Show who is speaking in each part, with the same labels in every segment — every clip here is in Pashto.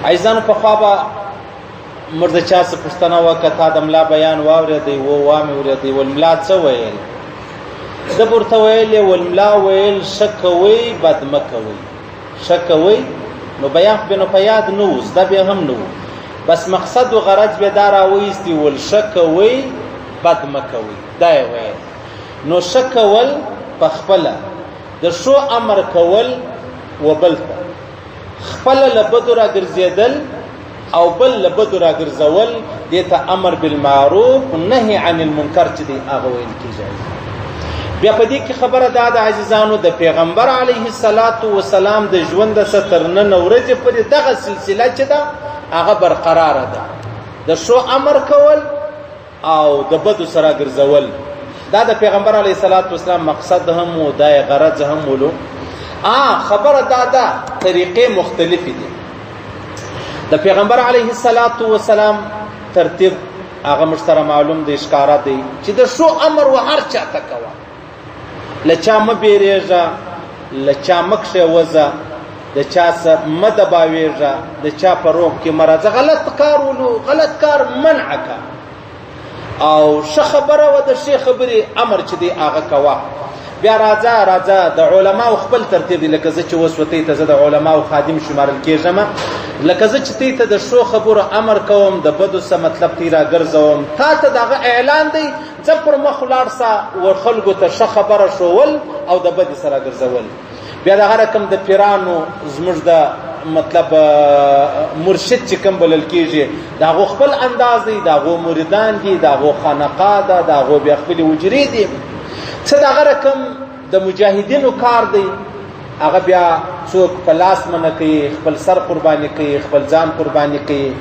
Speaker 1: عزیزانو پخوا به موږ د چا څه پوښتنه وکړه تا د ملا بیان واورېدی و مې اورېدی ول ملا څه ویل ده به ورته ویل والملا ویل ښه کوئ بد مه کوئ ښه کوئ نو بیان خو بیا نو په یاد نه و زده بیا هم نه و بس مقصد و غرض بیا دا راوایستي ول ښه کوئ بد مه کوئ دا یې ویل نو ښه کول په خپله د ښو امر کول و بل ته خپله له بدو راګرځېدل او بل له بدو راګرځول دې ته امر بالمعروف نهي عن المنکر چې دی هغه ویل کېږي. بیا په دې کې خبره دا د عزیزانو د پیغمبر علیه الصلاة والسلام د ژوند څخه تر نن ورځې پورې دغه سلسله چې ده هغه برقراره ده د ښو امر کول او د بدو سره ګرځول دا د پیغمبر علیه الصلاة والسلام مقصد هم و دا غرض هم ولو خبره دا ده طریقې مختلفې دي د پیغمبر علیه الصلاة والسلام ترتیب هغه موږ سره معلوم دی ښکاره دی چې د ښو امر و هر چا ته کوه له چا مه بیریږه له چا مه کښېوځه د چا څه مه دباویږه د چا په روح کې مه راځه غلط کار ولو غلط کار منع که او ښه خبره و د ښې خبرې امر چې دی هغه کوه بیا راځه د علماو خپل ترتیب دی لکه زه چې اوس وتی ته زه د علماو خادم شمارل کېږم لکه زه چې تی ته د ښو خبرو امر کوم د بدو څه مطلب تی راګرځوم تا ته دغه اعلان دی ځه پر مخ ولاړ سه و خلکو ته ښه خبره ښوول او د بدې سره ګرځول بیا دغه رقم د پیرانو زموږ د مطلب مرشد چې کوم بلل کېږي د هغو خپل انداز دی د هغو مریدان دي د هغو خانقاه ده د هغو بیا خپلې حجرې دي څه دغه رقم د مجاهدینو کار دی هغه بیا څوک په لاس منه کوي خپل سر قرباني کوي خپل ځان قرباني کوي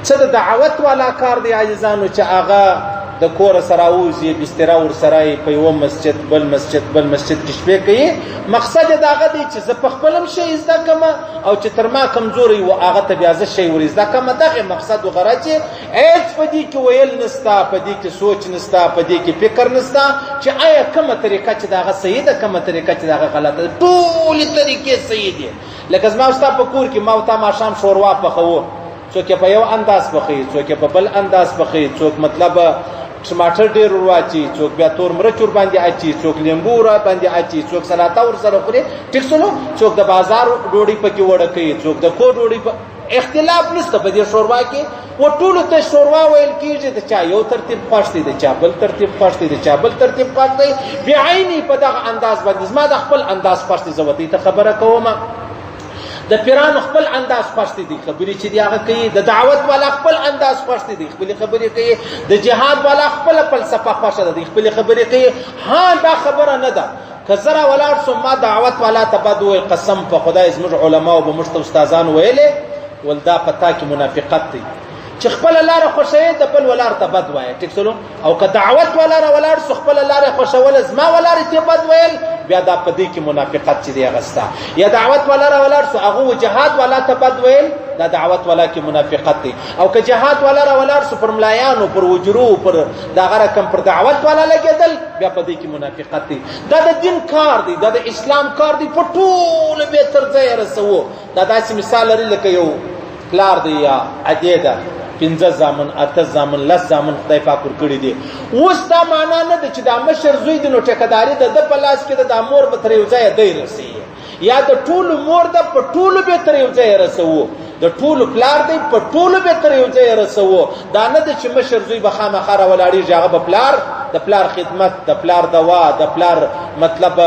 Speaker 1: څه د دعوت والا کار دی عزیزانو چې هغه د کور سره اوزي بستره ورسره په یو مسجد بل مسجد کې شپې کوي مقصد یې دغه دی چې زه په خپلم شی زده کړم او چې تر ما کمزوري و هغه ته بیا زه شی ور زده کړم دغه مقصد و غرض چې هیڅ په دې کې ویل نسته په دې کې سوچ نسته په دې کې فکر نسته چې آیا کومه طریقه چې دغه صحیح ده کومه طریقه چې دغه غلطه ده ټولې طریقې صحیح دي لکه زما ستا په کور کې ما او تا ماښام شوروا پخوو څوک په یو انداز پخوي څوک په بل انداز پخوي څوک مطلب ټماټر ډېر ورواچي څوک بیا تور مرچ ور باندې اچي څوک لیمبو ور باندې اچي څوک سلاته ور سره خوري ټیک سلو څوک د بازار ډوډۍ پکې وړه کوي څوک د کور ډوډۍ اختلاف نشته په دې شوروا کې و ټولو ته شوروا ویل کېږي د چا یو ترتیب خوښ دی د چا بل ترتیب خوښ دی د چا بل ترتیب خوښ دی بعیني په دغه انداز باندې زما د خپل انداز خوښ دی زه ورته ته خبره کوم د پیرانو خپل انداز خوښ دي خبرې چې دی هغه کوي د دعوت والا خپل انداز خوښ دي خپل خبرې کوي د جهاد والا خپل فلسفه خوښ ده خپل خبرې کوي دا خبره نه ده که زرا ولاړ سو ما دعوت والا ته بد وي قسم په خدای زموږ علما او به مشت استادان ویلې ولدا پتا کې منافقت دی چې خپل لار خوشې د بل ولار ته بد وایي ټیک سلو او که دعوت والا ولار سو خپل لار خوشول زما ولار ته بد ویل بیا دا پدې کې منافقت چې دی غستا یا دعوت والا ولار سو هغه جهاد والا ته بد ویل دا دعوت والا کې منافقت دی او که جهاد والا ولار سو پر ملایانو پر وجرو پر دا غره کم پر دعوت والا لګیدل بیا پدې کې منافقت دی دا د دین کار دی دا د اسلام کار دی په ټول به تر ځای رسو دا داسې مثال لري لکه یو پلار دی یا عدیده 15 زامن 8 زامن 10 زامن خدای پاک ور کړی دی اوس دا معنا نه ده چې دا مشر زوی د نو ټیکداري د په لاس کې د مور به تر یو ځای دی رسي یا د ټولو مور د په ټولو به تر یو ځای رسو د ټولو پلار دی په ټولو به تر یو ځای رسو دا نه ده چې مشر زوی به خامخا ولاړی هغه به پلار د پلار خدمت د پلار دوا د پلار مطلب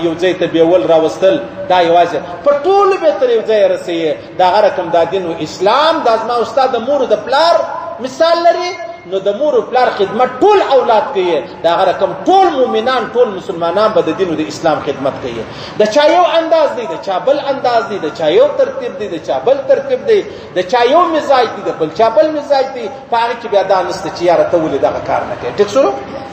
Speaker 1: یو ځای ته بیول راوستل دا یوازې په ټولو به تر یو ځای رسي دا رقم د دین او اسلام د ازما استاد مور د پلار مثال لري نو د مور او پلار خدمت ټول اولاد کوي دا رقم ټول مؤمنان ټول مسلمانان به د دین او د اسلام خدمت کوي د چا یو انداز دی د چا بل انداز دی د چا یو ترتیب دی د چا بل ترتیب دی د چا یو مزاج دی د بل چا بل مزاج دی په هغه کې بیا دا نسته چې یاره ته ولې دغه کار نه کوي ټیک شو